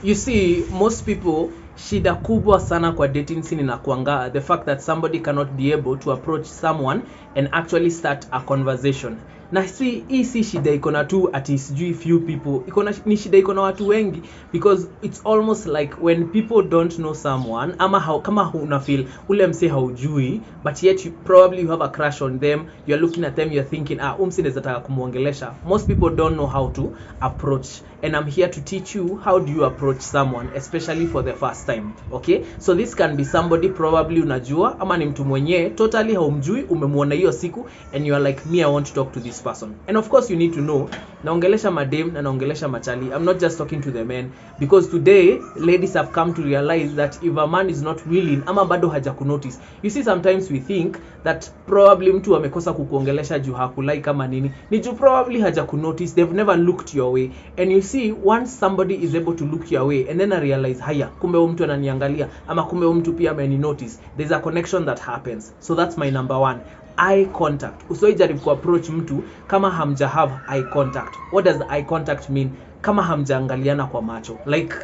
You see, most people, shida kubwa sana kwa dating scene inakuanga the fact that somebody cannot be able to approach someone and actually start a conversation. Na hii si shida iko na tu ati sijui few people, ni shida iko na watu wengi, because it's almost like when people don't know someone, ama kama una feel ule mse haujui, but yet probably you have a crush on them, you're looking at them, you're thinking mse naweza taka kumuongelesha. Most people don't know how to approach, and I'm here to teach you how do you approach someone, especially for the first time. Okay, so this can be somebody probably unajua, ama ni mtu mwenye totally haumjui, umemuona hiyo siku and you are like, me I want to talk to this person. And of course you need to know, naongelesha madem na naongelesha machali. I'm not just talking to the men, because today ladies have come to realize that if a man is not willing, ama bado haja kunotice. You see, sometimes we think that probably mtu amekosa kukuongelesha juu hakulai kama nini, ni juu probably haja kunotice, they've never looked your way. And you see, once somebody is able to look your way and then I realize, haya, kumbe mtu ananiangalia, ama kumbe mtu pia ameni notice, there's a connection that happens. So that's my number one. Eye contact. Usiwahi ku approach mtu kama hamja have eye contact. What does eye contact mean? Kama hamjaangaliana kwa macho. Like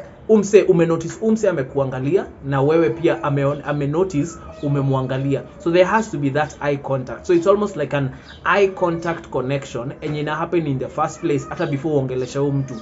umenotice umse amekuangalia na wewe pia amenotice umemwangalia. So there has to be that eye contact. So it's almost like an eye contact connection, and ina happen in the first place hata before uongelesha mtu.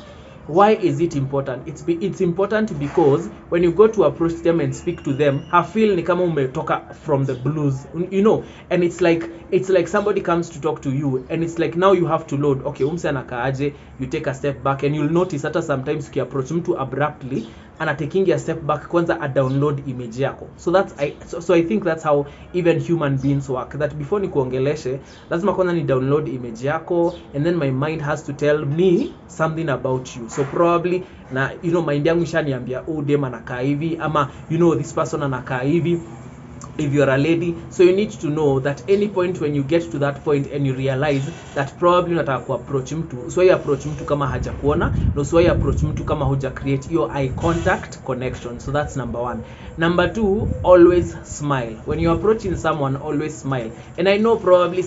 Why is it important? It's important because when you go to approach them and speak to them, I feel ni kama umetoka from the blues, you know, and it's like somebody comes to talk to you and it's like now you have to load. Okay, umse anakaaje, you take a step back and you'll notice hata sometimes uki approach mtu abruptly ana taking a step back, kwanza a download image yako. So I think that's how even human beings work, that before nikuongeleshe lazima kwanza ni download image yako, and then my mind has to tell me something about you. So probably na mind yangu ishaniambia dem anakaa hivi, ama this person anakaa hivi if you're a lady. So you need to know that any point when you get to that point and you realize that probably unataka ku approach mtu, usiwahi approach mtu kama hajakuona, na usiwahi approach mtu kama huja create your eye contact connection. So that's number one. Number two, always smile. When you're approaching someone, always smile. And I know probably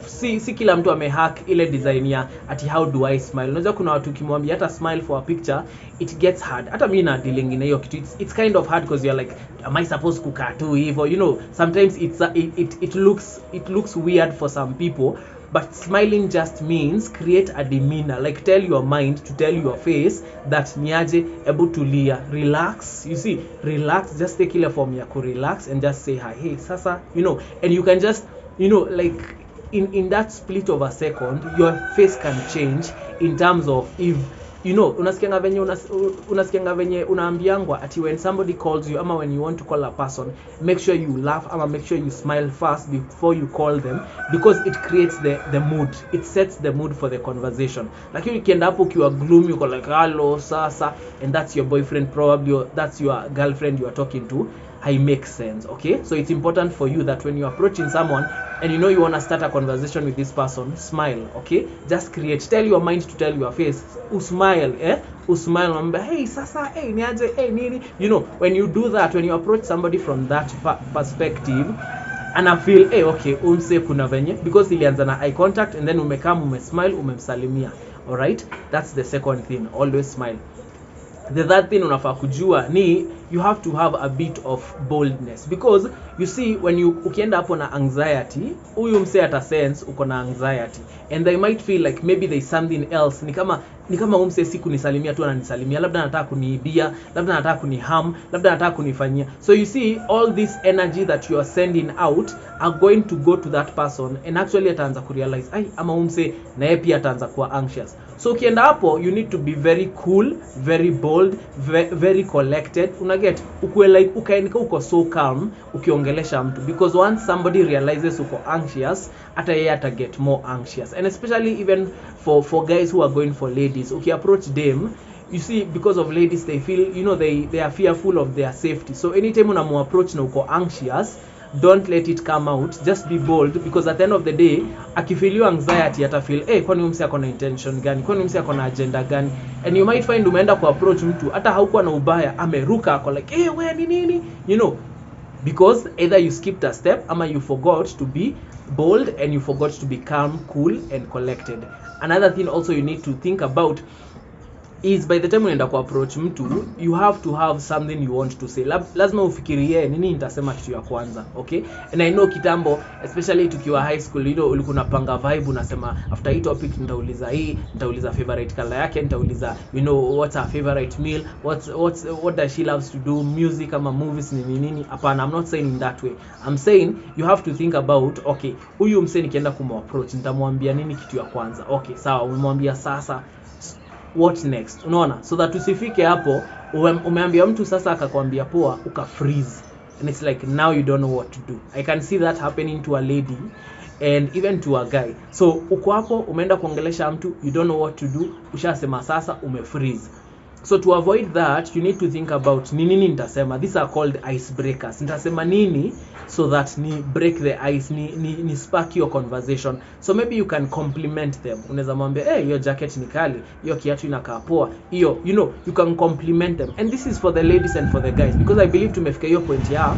si kila mtu amehack ile design ya ati how do I smile. Unajua kuna watu kimwambia hata smile for a picture, it gets hard. Hata mimi na dealing in hiyo kitu, it's kind of hard because you're like, am I supposed to kukaa tu hivyo? Sometimes it looks weird for some people, but smiling just means create a demeanor, like tell your mind to tell your face that niaje, ebu tulia, relax. You see, relax, just take ile form ya ku relax and just say hi, hey sasa, and you can just like in that split of a second your face can change in terms of, if unasikianga venye unaambiangwa ati when somebody calls you, ama when you want to call a person, make sure you laugh, ama make sure you smile first before you call them, because it creates the mood, it sets the mood for the conversation. Lakini ukienda hapo ukiwa gloomy, uko like hello sasa, and that's your boyfriend probably, or that's your girlfriend you are talking to, it makes sense. Okay, so it's important for you that when you're approaching someone and you want to start a conversation with this person, smile. Okay, just tell your mind to tell your face, usmile, usmile, hey sasa, hey niaje, hey nini. When you do that, when you approach somebody from that perspective, and I feel, hey okay, umse kuna venye, because ilianza na eye contact and then umesmile, umemsalimia. All right, that's the second thing, always smile. The third thing unafaa kujua ni you have to have a bit of boldness, because you see when ukienda hapo na anxiety, huyu mse ata sense uko na anxiety, and they might feel like maybe there is something else. Ni kama umse siku nisalimia tu ananisalimia, labda anataka kuniibia, labda anataka kuniham, labda anataka kunifanyia. So you see, all this energy that you are sending out are going to go to that person, and actually ataanza kurealize, ama umse na yeye pia ataanza kuwa anxious. So ukienda hapo, you need to be very cool, very bold, very collected. Unaget, ukue like ukaenika uko so calm ukiongelesha mtu, because once somebody realizes uko anxious, hata yeye ata get more anxious. And especially even for guys who are going for ladies, approach them, you see, because of ladies, they feel, they are fearful of their safety. So anytime unamu approach na uko anxious, don't let it come out, just be bold, because at the end of the day akifeel anxiety atafeel, kwani umse ako na intention gani, kwani umse ako na agenda gani. And you might find umeenda ku approach mtu hata haukuwa na ubaya, ameruka ako like, wewe ni nini, because either you skipped a step, ama you forgot to be bold and you forgot to be calm, cool and collected. Another thing also you need to think about is by the time unaenda ku approach mtu, you have to have something you want to say. Lazima ufikirie nini nitasema kitu ya kwanza, okay? And I know kitambo, especially tukiwa high school, ulikuwa unapanga vibe, unasema after hii topic nitauliza hii, nitauliza favorite color yake, nitauliza what's her favorite meal, what does she loves to do, music ama movies nini. Hapana, I'm not saying in that way. I'm saying you have to think about, okay, huyu msee nikienda approach nitamwambia nini kitu ya kwanza. Okay, sawa, umemwambia sasa what next, unaona? So that usifike hapo umeambia mtu sasa akakwambia poa, uka freeze, and it's like now you don't know what to do. I can see that happening to a lady and even to a guy. So uko hapo umeenda kuongelesha mtu, you don't know what to do, ushasema sasa freeze. So to avoid that, you need to think about nini nitasema. These are called icebreakers. Nitasema nini so that ni break the ice, ni spark your conversation. So maybe you can compliment them. Unaweza mwambia, your jacket ni kali, hiyo kiatu inakaa poa, hiyo, you can compliment them. And this is for the ladies and for the guys, because I believe tumefika hiyo point ya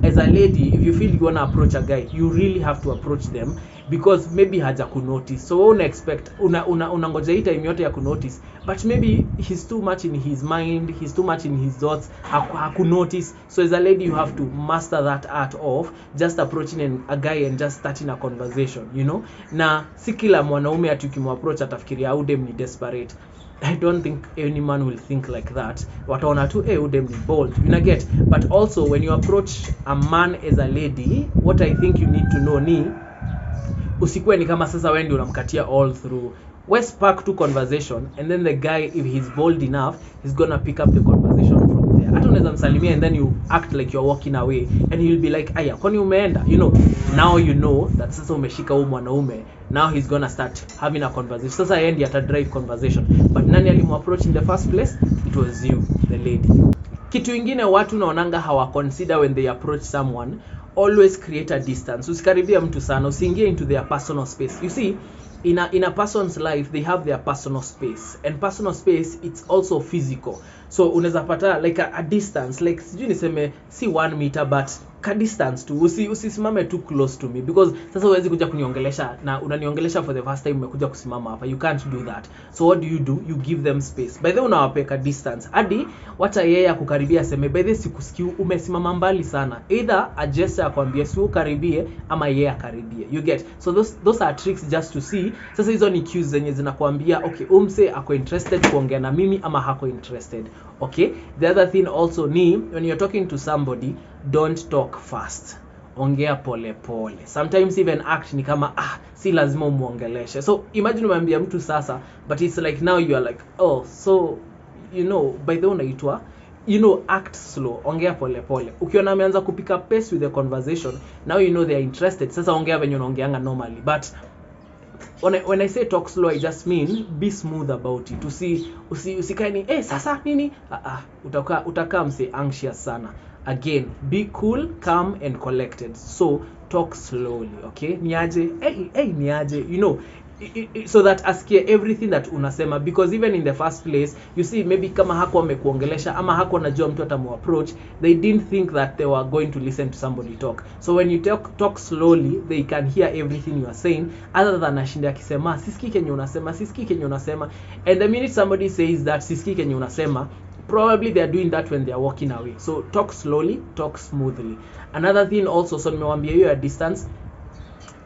as a lady, if you feel you want to approach a guy, you really have to approach them, because maybe haja kunotice. So una expect unangoja hii time yote ya kunotice, but maybe he's too much in his mind, he's too much in his thoughts, hakunotice. So as a lady, you have to master that art of just approaching a guy and just starting a conversation, na si kila mwanaume atukimapproach atafikiria au dem ni desperate. I don't think any man will think like that. Wataona tu udem ni bold, get. But also when you approach a man as a lady, what I think you need to know ni usikue ni kama sasa wewe ndio unamkatia all through. We spark to conversation, and then the guy, if he's bold enough, he's gonna pick up the conversation from there. Hata unaweza msalimia and then you act like you're walking away, and he'll be like, aya, kwani umeenda? Now you know that sasa umeshika huyu mwanaume. Now he's gonna start having a conversation. Sasa yeye ndiye drive conversation. But nani alimu-approach in the first place? It was you, the lady. Kitu ingine watu naonanga hawa consider when they approach someone, always create a distance. Usikaribia mtu sana, usiingie into their personal space. You see, in a person's life, they have their personal space, and personal space, it's also physical. So unaweza pata like a distance, like sijui niseme si 1 meter, but ka distance tu, usisimame too close to me, because sasa huwezi kuja kuniongelesha na unaniongelesha for the first time, umekuja kusimama hapa. You can't do that. So what do? You give them space. By the way, unawapeka distance hadi wacha yeye akukaribia aseme by the way sikusikii, umesimama mbali sana. Either a gesture akwambie si ukaribie ama yeye akaribie. You get? So those are tricks just to see. Sasa hizo ni cues zenye zinakuambia okay, umse ako interested kuongea na mimi ama hako interested. Okay? The other thing also ni when you're talking to somebody, don't talk fast. Ongea pole pole. Sometimes even act ni kama si lazima umuongeleshe. So imagine umeambia mtu sasa, but it's like now you are like, so by the way unaitwa, act slow. Ongea pole pole. Ukiona ameanza kupick up pace with the conversation, now they are interested. Sasa ongea venye unaongeanga normally. But when I say talk slow, I just mean be smooth about it. Usikae ni sasa nini? Utakaa mse anxious sana. Again, be cool, calm and collected. So talk slowly, okay? Niaje, niaje, so that asikie everything that unasema, because even in the first place, you see, maybe kama hako amekuongelesha ama hako anajua mtu atamu-approach, they didn't think that they were going to listen to somebody talk. So when you talk slowly, they can hear everything you are saying, other than ashinda akisema sisikii kenye unasema. And the minute somebody says that sisikii kenye unasema, probably they are doing that when they are walking away. So talk slowly, talk smoothly. Another thing also, so nimewambia you at distance,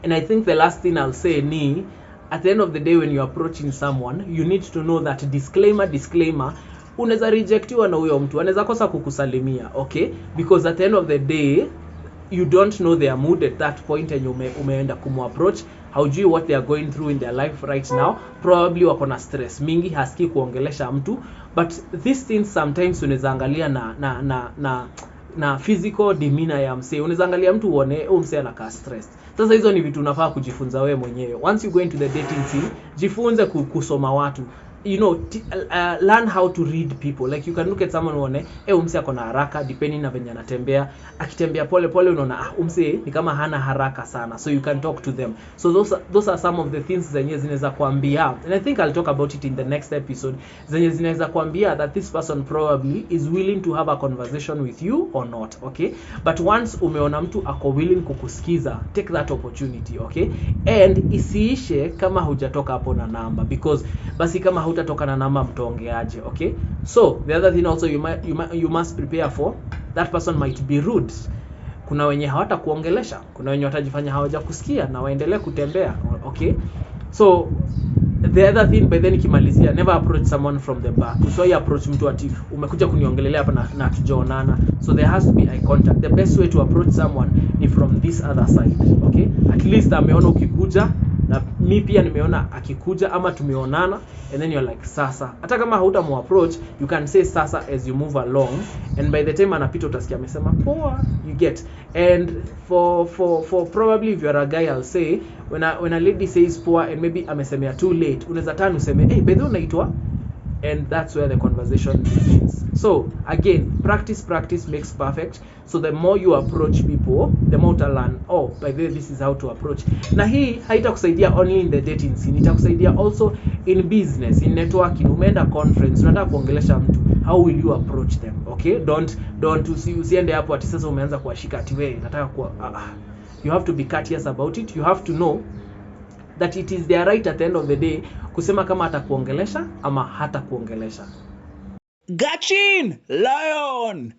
and I think the last thing I'll say ni, at the end of the day, when you're approaching someone, you need to know that disclaimer, unaweza rejectiwa na huyo mtu, anaweza kosa kukusalimia, okay? Because at the end of the day, you don't know their mood at that point, and umeenda kumu-approach, haujui what they are going through in their life right now. Probably wako na stress mingi, hasiki kuongelesha mtu. But these things sometimes unaweza angalia na physical demeanor ya mse. Unaweza angalia mtu uone mse anakaa stressed. Sasa hizo ni vitu unafaa kujifunza wewe mwenyewe. Once you go into the dating scene, jifunze kusoma watu. Learn how to read people. Like you can look at someone uone umse ako na haraka, depending na venye anatembea. Akitembea pole pole unaona umse ni kama hana haraka sana, so you can talk to them. So those are some of the things zenye zinaweza kuambia, and I think I'll talk about it in the next episode, zenye zinaweza kuambia that this person probably is willing to have a conversation with you or not, okay? But once umeona mtu ako willing kukusikiza, take that opportunity, okay? And isiishe kama hujatoka hapo na namba, because basi kama hautatoka na namba mtaongeaje. Okay, so the other thing also you must prepare for that person might be rude. Kuna wenye hawatakuongelesha, kuna wenye watajifanya hawajakusikia na waendelee kutembea. Okay, so the other thing, by then kimalizia, never approach someone from the back. Usiwahi approach mtu ati umekuja kuniongelelea hapa na hatujaonana. So there has to be eye contact. The best way to approach someone ni from this other side. Okay, at least ameona ukikuja na mi pia nimeona akikuja, ama tumeonana, and then you're like sasa. Hata kama hautamu approach, you can say sasa as you move along, and by the time anapita utasikia amesema poa, you get. And for probably if you're a guy, I'll say when a lady says poa and maybe amesemea too late, unaweza tana useme hey by the way unaitwa, and that's where the conversation begins. So again, practice makes perfect. So the more you approach people, the more to learn, oh by the way this is how to approach. Na hii haitakusaidia only in the dating scene, itakusaidia also in business, in networking. Umeenda conference, unataka kuongelesha mtu, how will you approach them? Okay, don't usiende hapo ati sasa umeanza kuashika ati wewe nataka kwa you have to be courteous about it. You have to know that it is their right at the end of the day kusema kama atakuongelesha ama hata kuongelesha. Gachin Lion